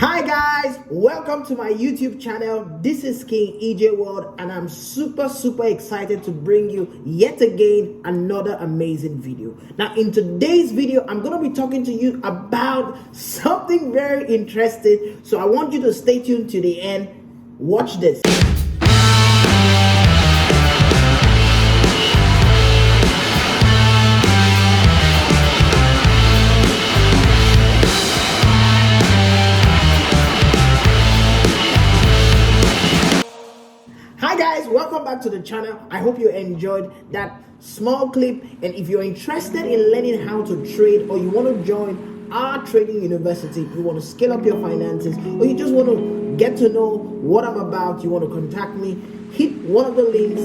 Hi guys, welcome to my YouTube channel. This is King EXNESS and I'm super excited to bring you yet again another amazing video. Now in today's video, I'm going to be talking to you about something very interesting. So I want you to stay tuned to the end. Watch this. Hi guys, welcome back to the channel. I hope you enjoyed that small clip, and if you're interested in learning how to trade or you want to join our trading university, you want to scale up your finances, or you just want to get to know what I'm about, you want to contact me, hit one of the links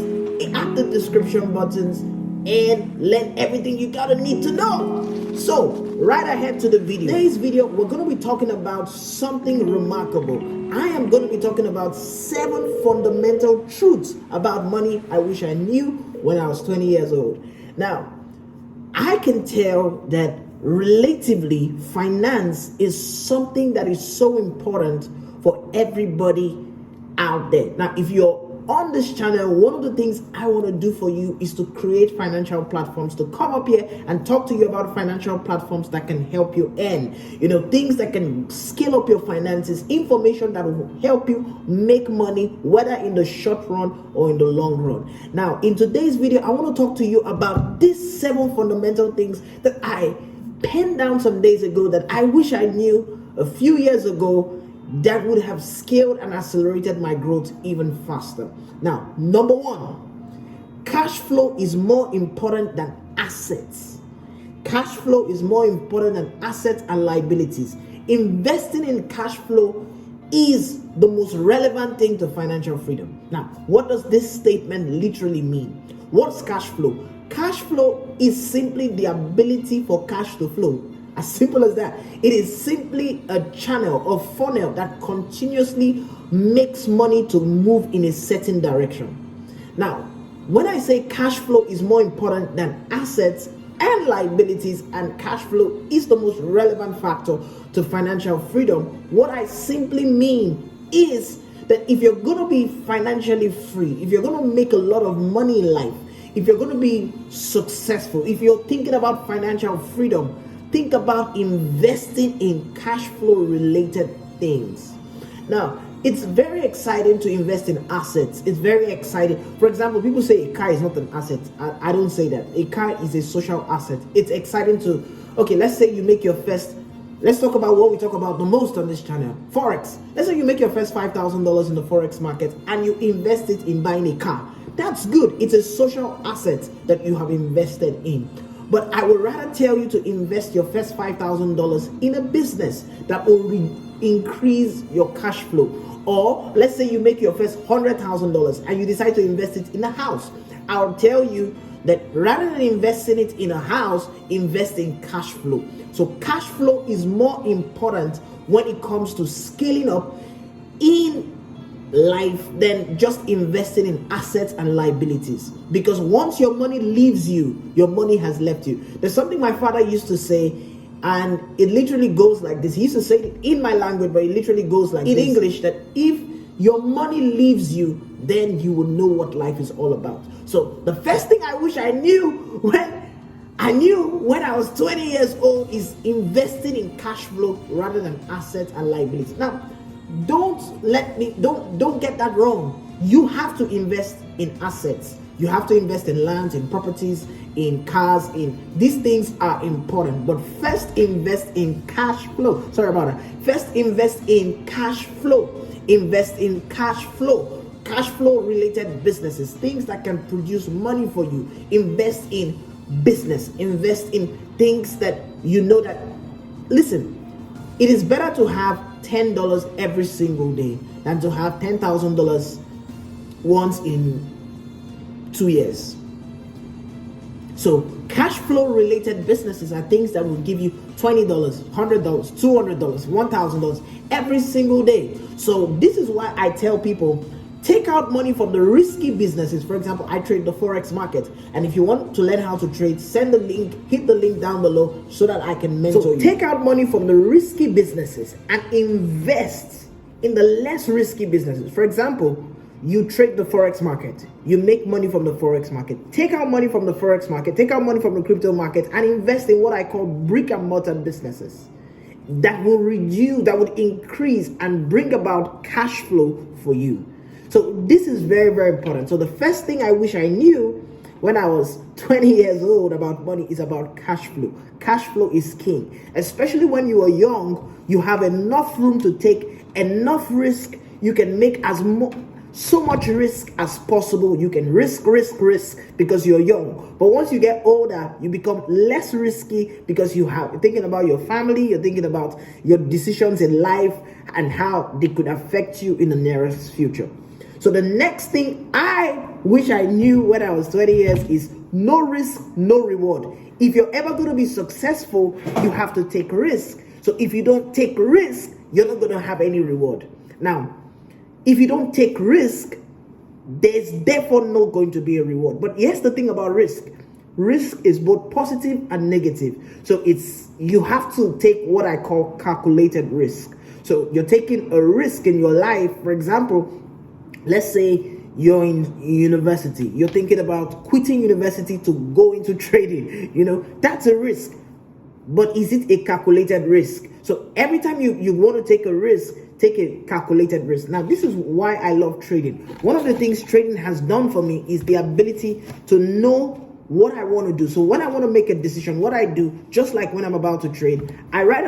at the description buttons and learn everything you gotta need to know. So right ahead to the video. Today's video, we're going to be talking about something remarkable. I am going to be talking about 7 fundamental truths about money I wish I knew when I was 20 years old. Now, I can tell that relatively finance is something that is so important for everybody out there. Now, if you're on this channel, one of the things I want to do for you is to create financial platforms, to come up here and talk to you about financial platforms that can help you earn, things that can scale up your finances, information that will help you make money, whether in the short run or in the long run. Now, in today's video, I want to talk to you about these 7 fundamental things that I penned down some days ago that I wish I knew a few years ago that would have scaled and accelerated my growth even faster. Now, number 1, cash flow is more important than assets. Cash flow is more important than assets and liabilities. Investing in cash flow is the most relevant thing to financial freedom. Now, what does this statement literally mean? What's cash flow? Cash flow is simply the ability for cash to flow. As simple as that. It is simply a channel, a funnel that continuously makes money to move in a certain direction. Now, when I say cash flow is more important than assets and liabilities, and cash flow is the most relevant factor to financial freedom, what I simply mean is that if you're going to be financially free, if you're going to make a lot of money in life, if you're going to be successful, if you're thinking about financial freedom, think about investing in cash flow related things. Now, it's very exciting to invest in assets. It's very exciting. For example, people say a car is not an asset. I don't say that. A car is a social asset. It's exciting to, okay, let's say you make your first, let's talk about what we talk about the most on this channel, Forex. Let's say you make your first $5,000 in the Forex market and you invest it in buying a car. That's good. It's a social asset that you have invested in. But I would rather tell you to invest your first $5,000 in a business that will increase your cash flow. Or let's say you make your first $100,000 and you decide to invest it in a house. I'll tell you that rather than investing it in a house, invest in cash flow. So cash flow is more important when it comes to scaling up in life than just investing in assets and liabilities, because once your money leaves you, your money has left you. There's something my father used to say, and it literally goes like this. He used to say it in my language, but it literally goes like in English, that if your money leaves you, then you will know what life is all about. So the first thing I wish I knew when I was 20 years old is investing in cash flow rather than assets and liabilities. Now, don't get that wrong. You have to invest in assets. You have to invest in lands, in properties, in cars, these things are important. But first invest in cash flow. Sorry about that. First invest in cash flow. Invest in cash flow. Cash flow related businesses, things that can produce money for you. Invest in business. Invest in things that you know that, listen, it is better to have $10 every single day than to have $10,000 once in 2 years. So cash flow related businesses are things that will give you $20, $100, $200, $1,000 every single day. So this is why I tell people take out money from the risky businesses. For example, I trade the Forex market, and if you want to learn how to trade, send the link, hit the link down below so that I can mentor you. Take out money from the risky businesses and invest in the less risky businesses. For example, you trade the Forex market, you make money from the Forex market. Take out money from the Forex market, take out money from the crypto market, and invest in what I call brick and mortar businesses that will reduce, that would increase and bring about cash flow for you. So this is very, very important. So the first thing I wish I knew when I was 20 years old about money is about cash flow. Cash flow is king. Especially when you are young, you have enough room to take enough risk. You can make so much risk as possible. You can risk because you're young. But once you get older, you become less risky because you're thinking about your family, you're thinking about your decisions in life and how they could affect you in the nearest future. So the next thing I wish I knew when I was 20 years is no risk, no reward. If you're ever going to be successful, you have to take risk. So if you don't take risk, you're not going to have any reward. Now, if you don't take risk, there's therefore not going to be a reward. But here's the thing about risk. Risk is both positive and negative. So you have to take what I call calculated risk. So you're taking a risk in your life. For example, let's say you're in university. You're thinking about quitting university to go into trading. That's a risk. But is it a calculated risk? So every time you want to take a risk, take a calculated risk. Now, this is why I love trading. One of the things trading has done for me is the ability to know what I want to do. So when I want to make a decision, what I do, just like when I'm about to trade, I write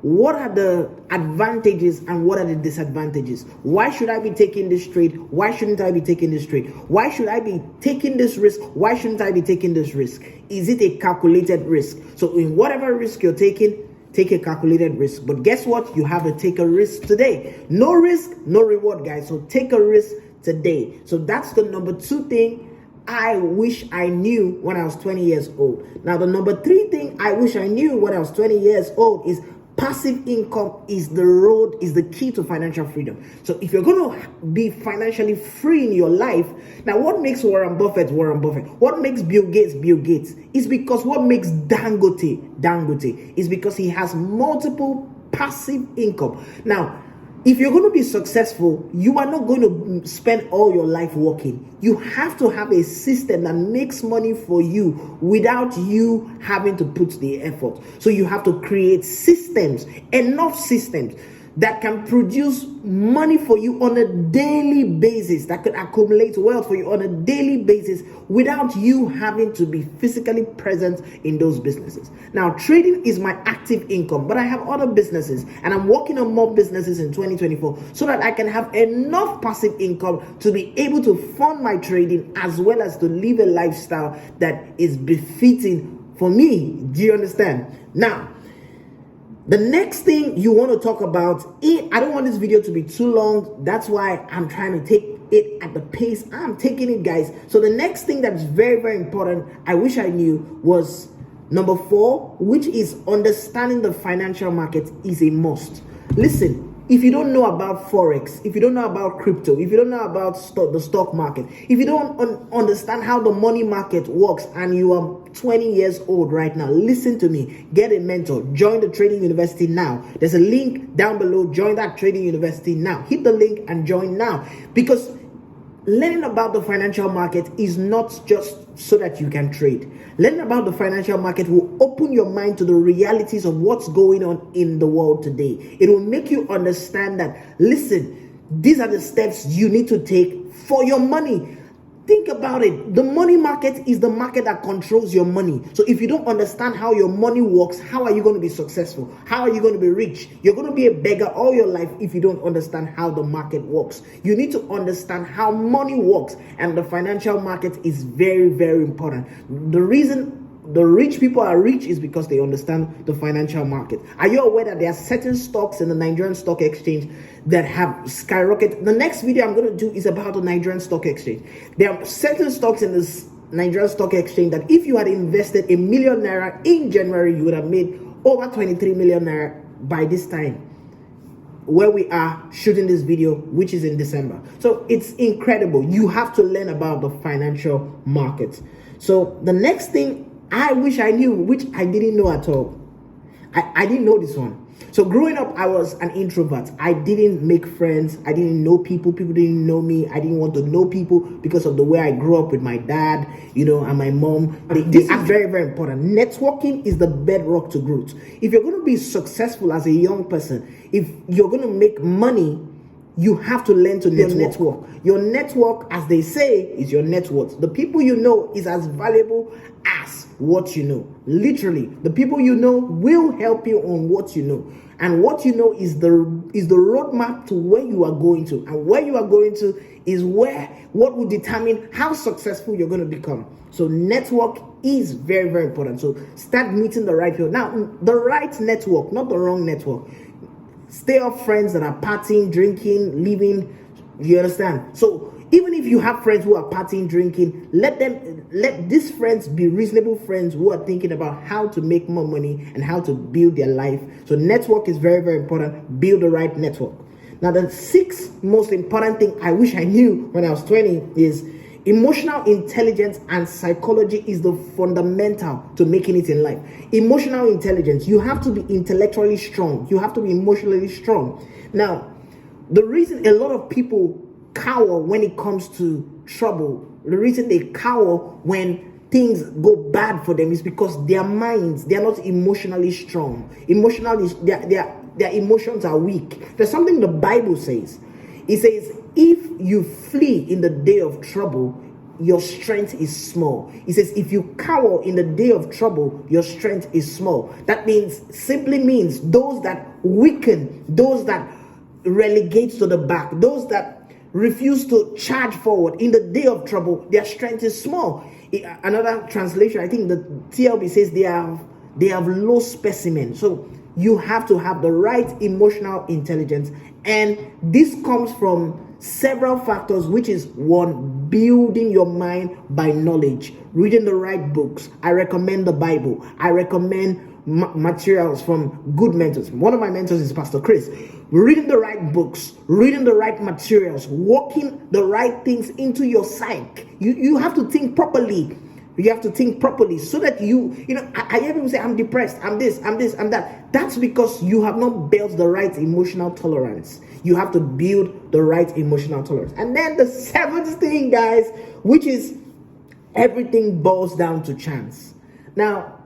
what are the advantages and what are the disadvantages. Why should I be taking this trade? Why shouldn't I be taking this trade? Why should I be taking this risk? Why shouldn't I be taking this risk? Is it a calculated risk? So in whatever risk you're taking, take a calculated risk. But guess what? You have to take a risk today. No risk, no reward, guys. So take a risk today. So that's the number 2 thing I wish I knew when I was 20 years old. Now, the number 3 thing I wish I knew when I was 20 years old is passive income is the key to financial freedom. So if you're going to be financially free in your life, now what makes Warren Buffett? What makes Bill Gates? Is because what makes Dangote is because he has multiple passive income. Now, if you're going to be successful, you are not going to spend all your life working. You have to have a system that makes money for you without you having to put the effort. So you have to create systems, enough systems that can produce money for you on a daily basis, that could accumulate wealth for you on a daily basis without you having to be physically present in those businesses. Now, trading is my active income, but I have other businesses and I'm working on more businesses in 2024 so that I can have enough passive income to be able to fund my trading as well as to live a lifestyle that is befitting for me. Do you understand? Now, the next thing you want to talk about, I don't want this video to be too long. That's why I'm trying to take it at the pace I'm taking it, guys. So the next thing that's very, very important, I wish I knew, was number 4, which is understanding the financial market is a must. Listen, if you don't know about Forex, if you don't know about crypto, if you don't know about the stock market, if you don't understand how the money market works and you are 20 years old right now, listen to me. Get a mentor. Join the Trading University now. There's a link down below. Join that Trading University now. Hit the link and join now. Because learning about the financial market is not just so that you can trade. Learning about the financial market will open your mind to the realities of what's going on in the world today. It will make you understand that, listen, these are the steps you need to take for your money. Think about it. The money market is the market that controls your money. So if you don't understand how your money works, how are you going to be successful? How are you going to be rich? You're going to be a beggar all your life if you don't understand how the market works. You need to understand how money works, and the financial market is very, very important. The reason the rich people are rich is because they understand the financial market. Are you aware that there are certain stocks in the Nigerian stock exchange that have skyrocketed? The next video I'm going to do is about the Nigerian stock exchange. There are certain stocks in this Nigerian stock exchange that if you had invested ₦1 million in January, you would have made over 23 million naira by this time. where we are shooting this video, which is in December. So it's incredible. You have to learn about the financial markets. So the next thing I wish I knew, which I didn't know at all, I didn't know this one. So growing up, I was an introvert. I didn't make friends. I didn't know people. People didn't know me. I didn't want to know people because of the way I grew up with my dad, and my mom. This is very, very important. Networking is the bedrock to growth. If you're going to be successful as a young person, if you're going to make money, you have to learn to network. Your network, as they say, is your net worth. The people you know is as valuable as what you know. Literally, the people you know will help you on what you know. And what you know is the roadmap to where you are going to. And where you are going to is what will determine how successful you're going to become. So network is very, very important. So start meeting the right people. Now, the right network, not the wrong network. Stay off friends that are partying, drinking, living. You understand? So even if you have friends who are partying, drinking, let these friends be reasonable friends who are thinking about how to make more money and how to build their life. So network is very, very important. Build the right network. Now, the sixth most important thing I wish I knew when I was 20 is emotional intelligence and psychology is the fundamental to making it in life. Emotional intelligence, you have to be intellectually strong. You have to be emotionally strong. Now, the reason a lot of people cower when it comes to trouble, the reason they cower when things go bad for them is because their minds, they are not emotionally strong. Their emotions are weak. There's something the Bible says. It says, if you flee in the day of trouble, your strength is small. It says, if you cower in the day of trouble, your strength is small. That simply means those that weaken, those that relegate to the back, those that refuse to charge forward in the day of trouble, their strength is small. Another translation, I think the TLB says they have low specimen. So you have to have the right emotional intelligence. And this comes from several factors, which is one, building your mind by knowledge, reading the right books. I recommend the Bible. I recommend materials from good mentors. One of my mentors is Pastor Chris. Reading the right books, reading the right materials, working the right things into your psyche. You have to think properly. You have to think properly so that I hear people say, I'm depressed, I'm this, I'm that. That's because you have not built the right emotional tolerance. You have to build the right emotional tolerance. And then the seventh thing, guys, which is everything boils down to chance. Now,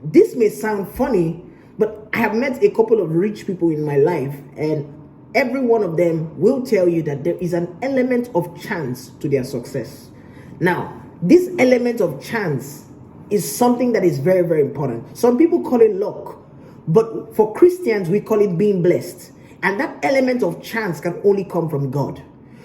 this may sound funny, but I have met a couple of rich people in my life, and every one of them will tell you that there is an element of chance to their success. Now, this element of chance is something that is very, very important. Some people call it luck, but for Christians, we call it being blessed. And that element of chance can only come from God.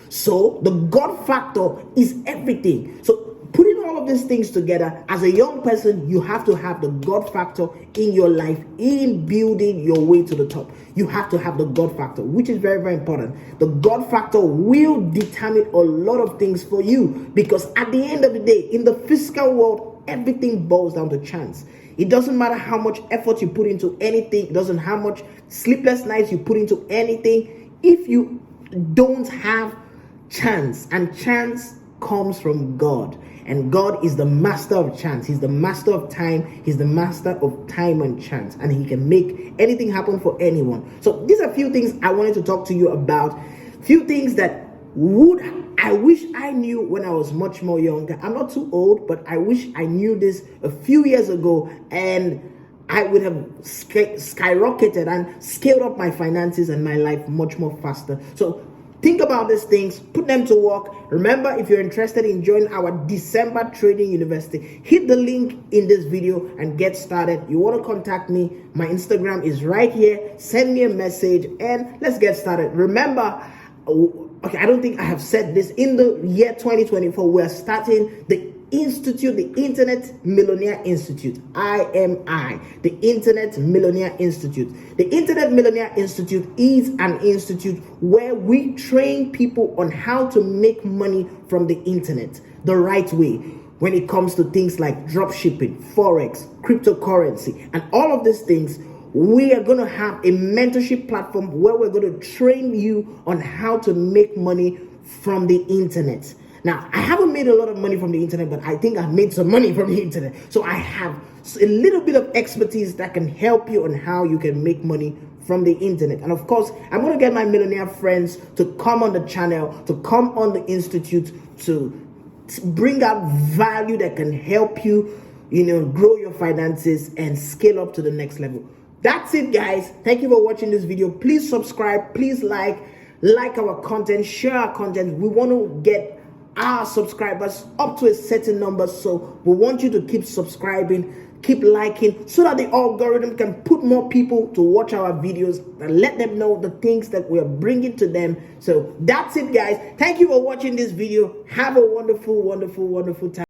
So the God factor is everything. So putting all of these things together, as a young person, you have to have the God factor in your life, in building your way to the top. You have to have the God factor, which is very, very important. The God factor will determine a lot of things for you, because at the end of the day, in the physical world, everything boils down to chance. It doesn't matter how much effort you put into anything. It doesn't matter how much sleepless nights you put into anything. If you don't have chance, and chance comes from God, and God is the master of chance. He's the master of time. He's the master of time and chance, and he can make anything happen for anyone. So these are a few things I wanted to talk to you about. Few things that I wish I knew when I was much more younger. I'm not too old, but I wish I knew this a few years ago, and I would have skyrocketed and scaled up my finances and my life much more faster. So think about these things, put them to work. Remember, if you're interested in joining our December Trading University, hit the link in this video and get started. You want to contact me, my Instagram is right here. Send me a message and let's get started. Remember, okay, I don't think I have said this. In the year 2024, we're starting the Institute, the Internet Millionaire Institute, IMI, the Internet Millionaire Institute. The Internet Millionaire Institute is an institute where we train people on how to make money from the internet the right way when it comes to things like drop shipping, forex, cryptocurrency, and all of these things. we are going to have a mentorship platform where we're going to train you on how to make money from the internet. Now, I haven't made a lot of money from the internet, but I think I've made some money from the internet. So I have a little bit of expertise that can help you on how you can make money from the internet. And of course, I'm going to get my millionaire friends to come on the channel, to come on the institute, to bring out value that can help you, grow your finances and scale up to the next level. That's it, guys. Thank you for watching this video. Please subscribe. Please like our content, share our content. We want to get our subscribers up to a certain number, so we want you to keep subscribing, keep liking, so that the algorithm can put more people to watch our videos and let them know the things that we are bringing to them. So that's it, guys. Thank you for watching this video. Have a wonderful time.